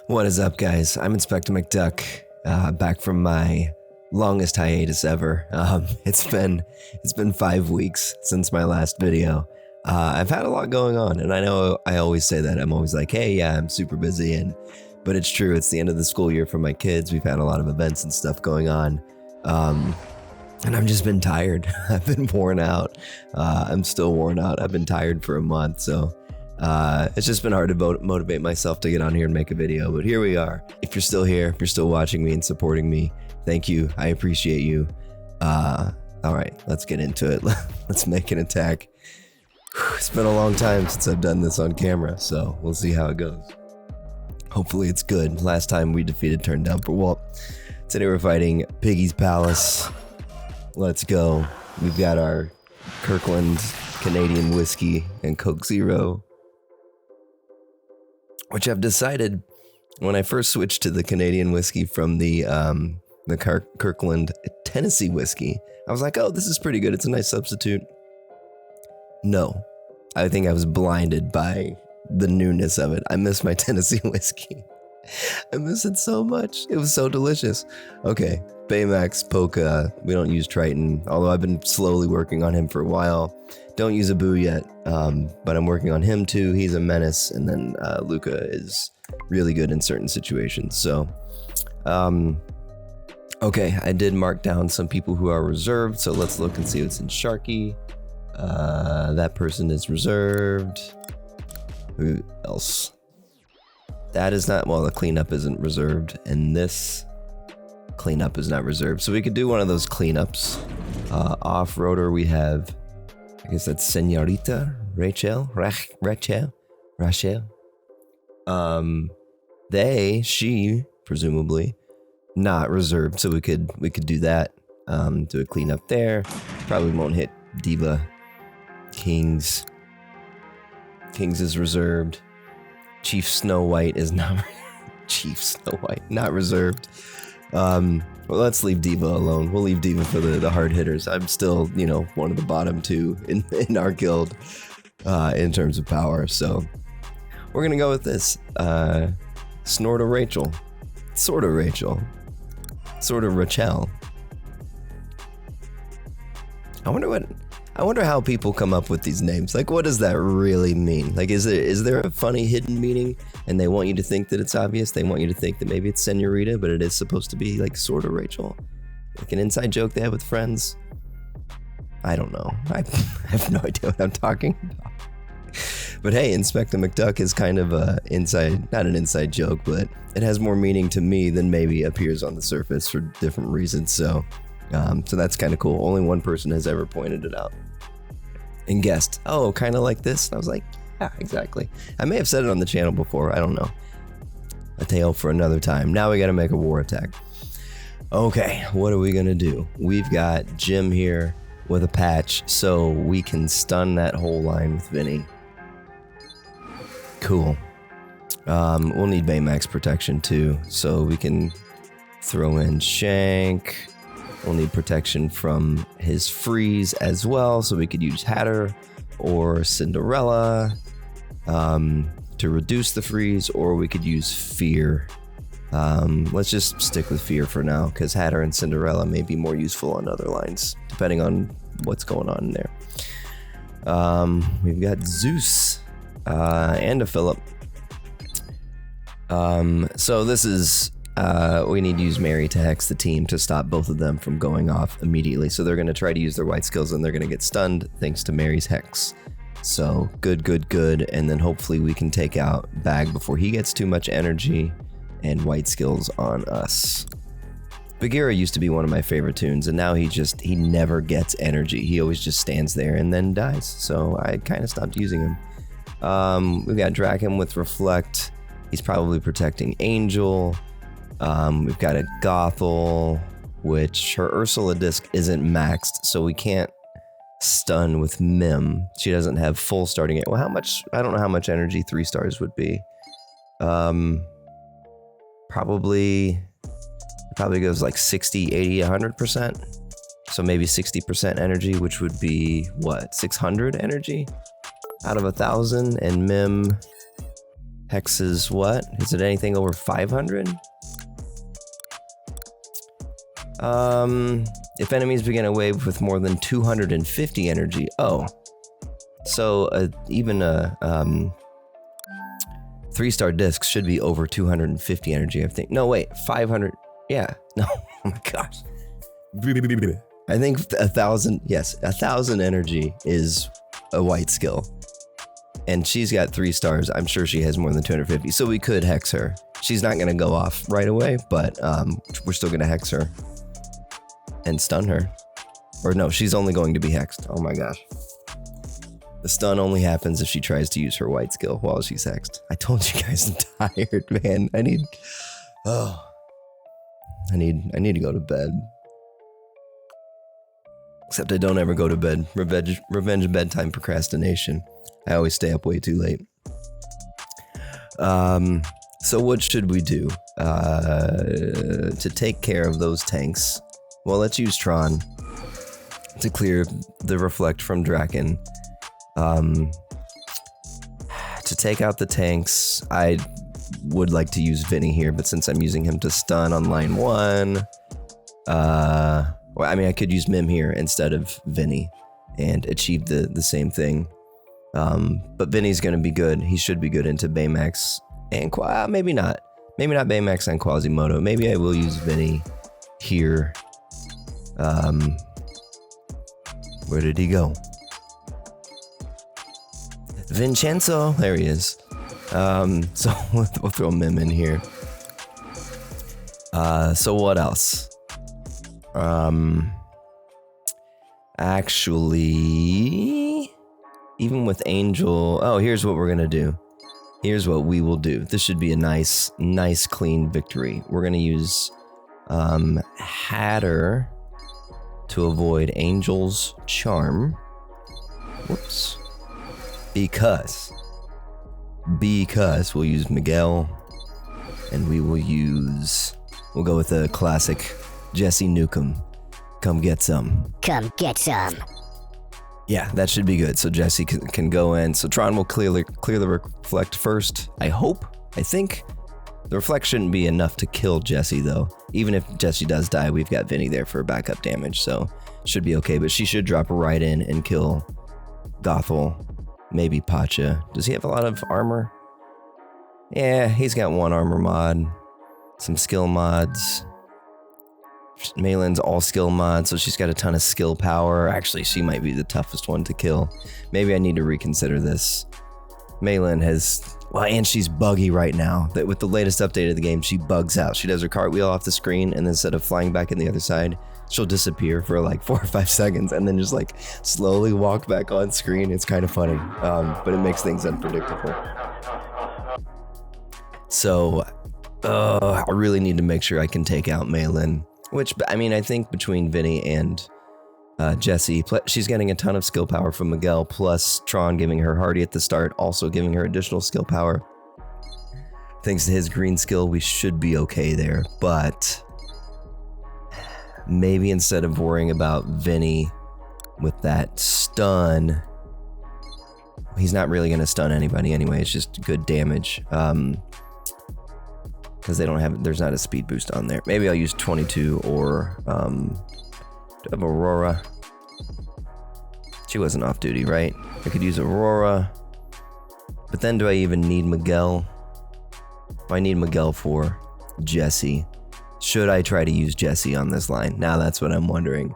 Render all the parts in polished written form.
What is up, guys? I'm Inspector McDuck, back from my longest hiatus ever. It's been 5 weeks since my last video. I've had a lot going on, and I know I always say that. I'm always like, hey, yeah, I'm super busy, but it's true. It's the end of the school year for my kids. We've had a lot of events and stuff going on, and I've just been tired. I've been worn out. I'm still worn out. I've been tired for a month, so it's just been hard to motivate myself to get on here and make a video, but here we are. If you're still here, if you're still watching me and supporting me, thank you. I appreciate you. All right, let's get into it. Let's make an attack. It's been a long time since I've done this on camera, so we'll see how it goes. Hopefully it's good. Last time we defeated Turned Down for Walt. Today we're fighting Piggy's Palace. Let's go. We've got our Kirkland Canadian whiskey and Coke Zero, which I've decided when I first switched to the Canadian whiskey from the Kirkland Tennessee whiskey, I was like, oh, this is pretty good. It's a nice substitute. No, I think I was blinded by the newness of it. I miss my Tennessee whiskey. I miss it so much. It was so delicious. Okay, Baymax, Polka. We don't use Triton, although I've been slowly working on him for a while. Don't use a Boo yet, but I'm working on him too. He's a menace, and then Luca is really good in certain situations. So, okay, I did mark down some people who are reserved, so let's look and see what's in Sharky. That person is reserved. Who else? That is not, well, the cleanup isn't reserved, and this cleanup is not reserved. So we could do one of those cleanups. Off-roader, we have, I guess that's Senorita Rachel. She, presumably, not reserved, so we could do that. Do a cleanup there. Probably won't hit Diva. Kings is reserved. Chief Snow White is not not reserved. Well, let's leave Diva alone. We'll leave Diva for the hard hitters. I'm still, one of the bottom two in our guild in terms of power. So we're gonna go with this. Srta Rachel. Srta Rachel. Srta Rachel. I wonder how people come up with these names. Like, what does that really mean? Like, is there a funny hidden meaning, and they want you to think that it's obvious? They want you to think that maybe it's Senorita, but it is supposed to be like Srta Rachel, like an inside joke they have with friends. I don't know. I have no idea what I'm talking about. But hey, Inspector McDuck is kind of not an inside joke, but it has more meaning to me than maybe appears on the surface for different reasons. So that's kind of cool. Only one person has ever pointed it out and guessed, oh, kind of like this. And I was like, yeah, exactly. I may have said it on the channel before. I don't know. A tale for another time. Now we got to make a war attack. Okay, what are we going to do? We've got Jim here with a patch, so we can stun that whole line with Vinny. Cool. We'll need Baymax protection too, so we can throw in Shank. We'll need protection from his freeze as well, so we could use Hatter or Cinderella to reduce the freeze, or we could use Fear. Let's just stick with Fear for now, because Hatter and Cinderella may be more useful on other lines, depending on what's going on in there. We've got Zeus and a Philip. So this is... we need to use Mary to hex the team to stop both of them from going off immediately. So they're going to try to use their white skills, and they're going to get stunned thanks to Mary's hex. So good. And then hopefully we can take out Bag before he gets too much energy, and white skills on us. Bagheera used to be one of my favorite tunes, and now he never gets energy. He always just stands there and then dies. So I kind of stopped using him. We've got Draken with Reflect. He's probably protecting Angel. We've got a Gothel, which her Ursula disc isn't maxed, so we can't stun with Mim. She doesn't have full starting it. Well, how much? I don't know how much energy 3 stars would be. Probably goes like 60, 80, 100%. So maybe 60% energy, which would be what? 600 energy out of 1,000, and Mim Hexes what? Is it anything over 500? If enemies begin a wave with more than 250 energy. Oh. So even a 3-star disc should be over 250 energy, I think. No, wait, 500. Yeah. No. Oh my gosh. I think 1,000. Yes, 1,000 energy is a white skill. And she's got 3 stars. I'm sure she has more than 250. So we could hex her. She's not going to go off right away, but we're still going to hex her and stun her. Or no, she's only going to be hexed. Oh my gosh. The stun only happens if she tries to use her white skill while she's hexed. I told you guys I'm tired, man. I need to go to bed. Except I don't ever go to bed. Revenge bedtime procrastination. I always stay up way too late. So what should we do? To take care of those tanks. Well, let's use Tron to clear the reflect from Draken. To take out the tanks, I would like to use Vinny here, but since I'm using him to stun on line 1, well, I mean, I could use Mim here instead of Vinny and achieve the same thing. But Vinny's gonna be good. He should be good into Baymax and maybe not. Maybe not Baymax and Quasimodo. Maybe I will use Vinny here. Where did he go? Vincenzo, there he is. So we'll throw Mim in here. So what else? Actually, even with Angel, oh, here's what we're gonna do. Here's what we will do. This should be a nice, clean victory. We're gonna use Hatter to avoid Angel's charm. Whoops. Because we'll use Miguel, and we'll go with a classic Jessie Nukem. Come get some. Come get some. Yeah, that should be good. So Jessie can go in. So Tron will clear the reflect first. I think. The reflect shouldn't be enough to kill Jessie though. Even if Jessie does die, we've got Vinny there for backup damage, so should be okay. But she should drop right in and kill Gothel. Maybe Pacha. Does he have a lot of armor? Yeah, he's got 1 armor mod. Some skill mods. Melin's all skill mods, so she's got a ton of skill power. Actually, she might be the toughest one to kill. Maybe I need to reconsider this. Melin has... Well, and she's buggy right now. That with the latest update of the game, she bugs out. She does her cartwheel off the screen, and then instead of flying back in the other side, she'll disappear for like 4 or 5 seconds, and then just like slowly walk back on screen. It's kind of funny, but it makes things unpredictable. So, I really need to make sure I can take out Melin. Which, I mean, I think between Vinny and Jessie, she's getting a ton of skill power from Miguel, plus Tron giving her Hardy at the start, also giving her additional skill power. Thanks to his green skill, we should be okay there, but maybe instead of worrying about Vinny with that stun, he's not really going to stun anybody anyway, it's just good damage. Because there's not a speed boost on there. Maybe I'll use 22 or have Aurora. She wasn't off duty, right? I could use Aurora. But then do I even need Miguel? I need Miguel for Jessie. Should I try to use Jessie on this line? Now that's what I'm wondering.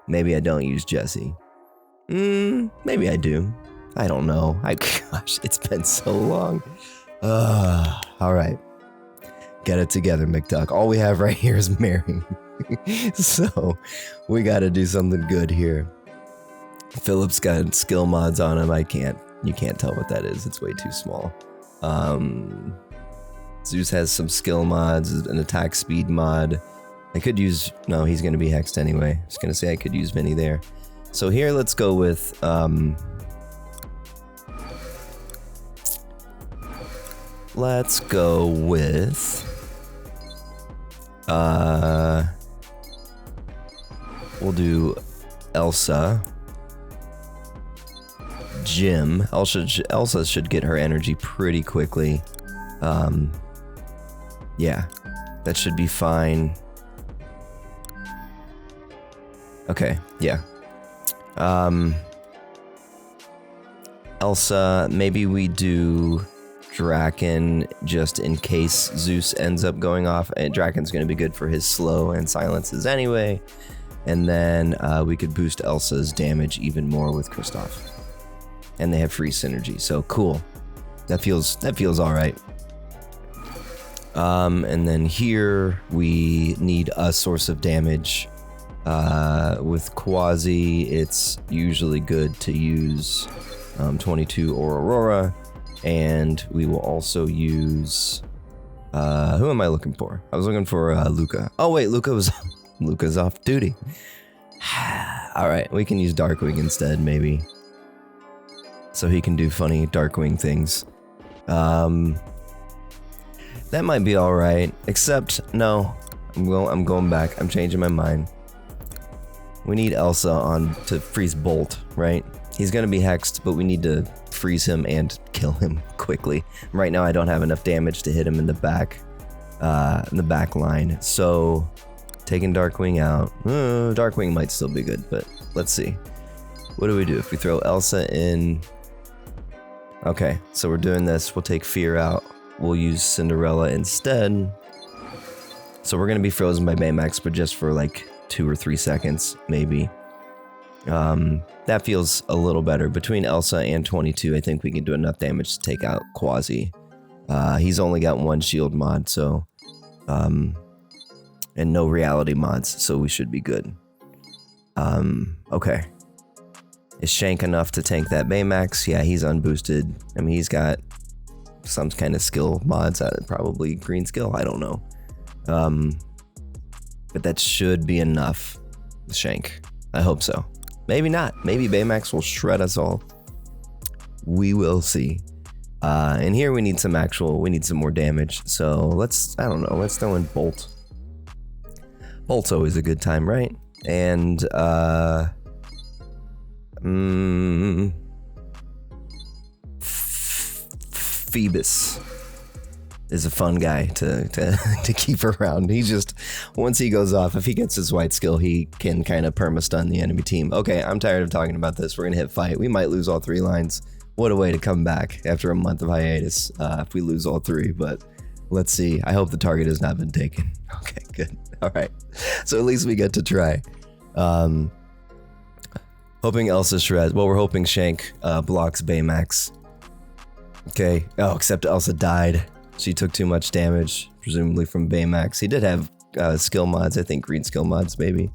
Maybe I don't use Jessie. Maybe I do. I don't know. Gosh, it's been so long. All right. Get it together, McDuck. All we have right here is Mary. So we got to do something good here. Philip's got skill mods on him. You can't tell what that is. It's way too small. Zeus has some skill mods, an attack speed mod. I could use, no, he's going to be hexed anyway. I was going to say I could use Vinny there. So here, let's go with, we'll do Elsa. Jim. Elsa should get her energy pretty quickly. Yeah, that should be fine. Okay, yeah. Elsa, maybe we do Draken just in case Zeus ends up going off. And Draken's going to be good for his slow and silences anyway. And then we could boost Elsa's damage even more with Kristoff. And they have free synergy, so cool. That feels all right. And then here we need a source of damage. With Quasi, it's usually good to use 22 or Aurora, and we will also use who am I looking for? I was looking for Luca. Oh wait, Luca's off duty. All right, we can use Darkwing instead, maybe, so he can do funny Darkwing things. That might be all right, except no, I'm going back. I'm changing my mind. We need Elsa on to freeze Bolt, right? He's gonna be hexed, but we need to freeze him and kill him quickly. Right now, I don't have enough damage to hit him in the back line. So, taking Darkwing out. Darkwing might still be good, but let's see. What do we do if we throw Elsa in? Okay, so we're doing this. We'll take Fear out. We'll use Cinderella instead. So we're gonna be frozen by Baymax, but just for like 2 or 3 seconds, maybe. That feels a little better. Between Elsa and 22, I think we can do enough damage to take out Quasi. He's only got 1 shield mod, so and no reality mods, so we should be good. Okay. Is Shank enough to tank that Baymax? Yeah, he's unboosted. I mean, he's got some kind of skill mods, probably green skill, I don't know. But that should be enough. Shank. I hope so. Maybe not. Maybe Baymax will shred us all. We will see. And here we need some more damage. So let's throw in Bolt. Bolt's always a good time, right? And Phoebus is a fun guy to keep around. He just, once he goes off, if he gets his white skill, he can kind of perma-stun the enemy team. Okay, I'm tired of talking about this. We're gonna hit fight. We might lose all 3 lines. What a way to come back after a month of hiatus if we lose all 3, but let's see. I hope the target has not been taken. Okay, good. All right, so at least we get to try. Hoping Elsa shreds. Well, we're hoping Shank blocks Baymax. Okay. Oh, except Elsa died. She took too much damage, presumably from Baymax. He did have skill mods, I think green skill mods maybe.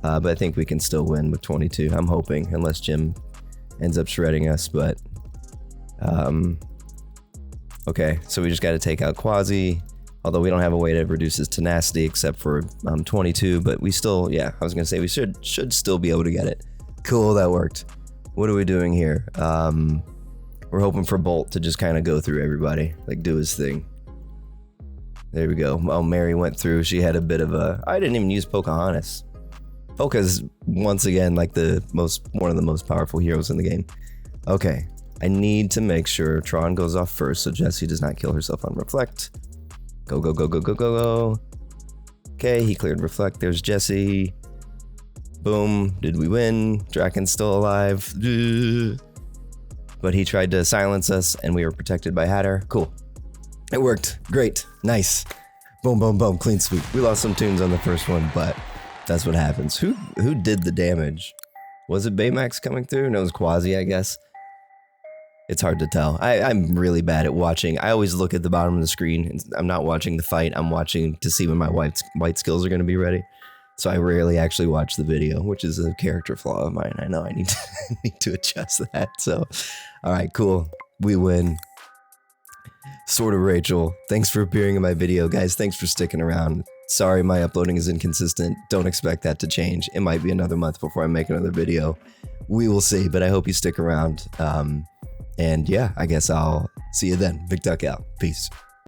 But I think we can still win with 22. I'm hoping, unless Jim ends up shredding us, but... okay, so we just got to take out Quasi. Although we don't have a way to reduce his tenacity except for 22, but we still, yeah, I was going to say we should still be able to get it. Cool, that worked. What are we doing here? We're hoping for Bolt to just kind of go through everybody, like do his thing. There we go. Oh, Mary went through. She had a bit of a... I didn't even use Pocahontas. Poca's, once again, like one of the most powerful heroes in the game. Okay, I need to make sure Tron goes off first so Jessie does not kill herself on Reflect. Go, go, go, go, go, go, go. Okay, he cleared Reflect. There's Jessie. Boom. Did we win? Draken's still alive. But he tried to silence us and we were protected by Hatter. Cool. It worked. Great. Nice. Boom, boom, boom. Clean sweep. We lost some tunes on the first one, but that's what happens. Who did the damage? Was it Baymax coming through? No, it was Quasi, I guess. It's hard to tell. I'm really bad at watching. I always look at the bottom of the screen. I'm not watching the fight. I'm watching to see when my white skills are going to be ready. So I rarely actually watch the video, which is a character flaw of mine. I know I need to adjust that. So, all right, cool. We win. Srta Rachel, thanks for appearing in my video. Guys, thanks for sticking around. Sorry my uploading is inconsistent. Don't expect that to change. It might be another month before I make another video. We will see, but I hope you stick around. And yeah, I guess I'll see you then. McDuck out. Peace.